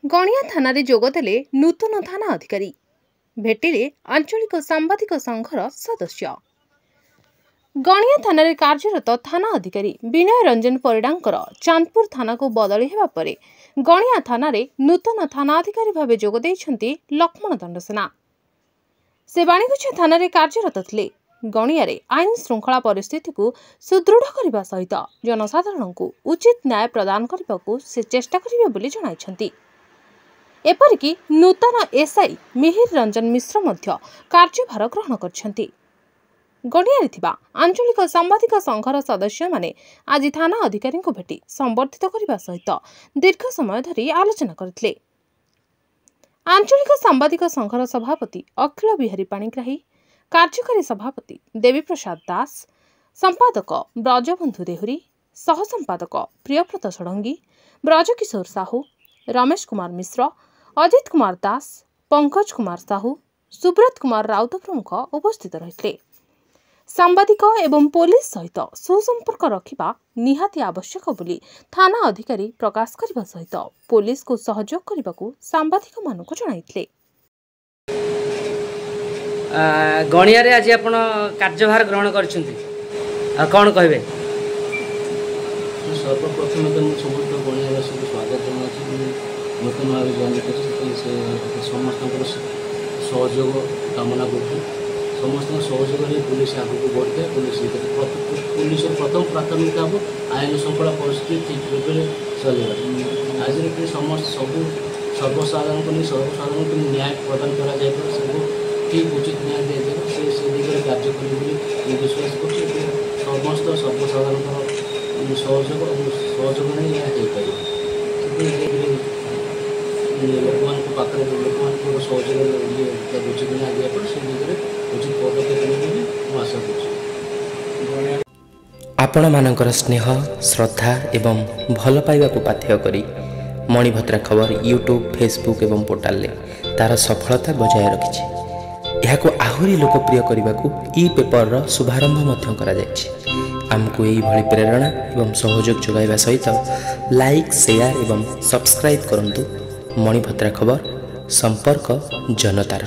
गणिया थाना जोगदेले नूतन थाना अधिकारी भेटिले आंचलिक सांबादिक संघर सदस्य। गणिया थाना कार्यरत थाना अधिकारी विनय रंजन परिडांकर चांदपुर थाना को बदली हेबा परे गणिया थाना नूतन थाना अधिकारी भावे जोग देइछन्ति लक्ष्मण दंडसेना। से बाणीगुछा थाना कार्यरत थिले। गणिया आईन श्रृंखला परिस्थिति को सुदृढ़ करने सहित जनसाधारण को उचित न्याय प्रदान करने को से चेष्टा करिवे बोली जणाइछन्ति। एपरिकी नूतन एसआई मिहिर रंजन मिश्र मध्य कार्यभार ग्रहण करछन्ति। गणिया थिबा आंचलिक सांबादिक संघर सदस्य माने आज थाना अधिकारी को भेटी संबर्धित करने सहित दीर्घ समय धरी आलोचना करथिले। आंचलिक सांबादिक संघर सभापति अखिल बिहारी पाणिग्राही, कार्यकारी सभापति देवी प्रसाद दास, संपादक ब्रजबंधु देहुरी, सह संपादक प्रियव्रत षडंगी, ब्रजकिशोर साहू, रमेश कुमार मिश्र, अजित कुमार दास, पंकज कुमार साहू, सुब्रत कुमार राउत प्रमुख उपस्थित रहिते। सांबादिक एवं पुलिस सहित सुसंपर्क रखिबा निहाती आवश्यक बोली थाना अधिकारी प्रकाश करने सहित पुलिस को सहयोग करने को सांबादिक मानक जणाइथिले। गणिया आज आप कार्यभार ग्रहण करछन्ति कौन कहबे? सर्वप्रथम तो मुझे समस्त गणियावासी को स्वागत जनाऊँ। नूतन भाव जॉइन कर समस्त सहयोग कामना करूँ। समस्त सहयोग पुलिस आगे बढ़े। पुलिस प्रथम प्राथमिकता हम आईन श्रृंखला परिस्थिति ठीक रूप से चलवा। आज समस्त सब सर्वसाधारण को न्याय प्रदान करा ठीक उचित न्याय दिया से दिगरे कार्य करें विश्वास कर समस्त सर्वसाधारण सहयोग नहीं लोक मान पाखे लोक मान सहयोग उचित न्याय दिया से दिगरे उचित पदक्षेप आशा कर। आपण मानकर स्नेह श्रद्धा एवं भल पाइबा को पाथ्य करी मणिभद्रा खबर यूट्यूब फेसबुक एवं पोर्टाल तार सफलता बजाय रखिछि। यह आहुरी लोकप्रिय करने को ई पेपर शुभारंभ आमको यही प्रेरणा एवं सहयोग जोगाइबा सहित लाइक शेयर एवं सब्सक्राइब करंतु। मणिभद्रा खबर संपर्क जनतार।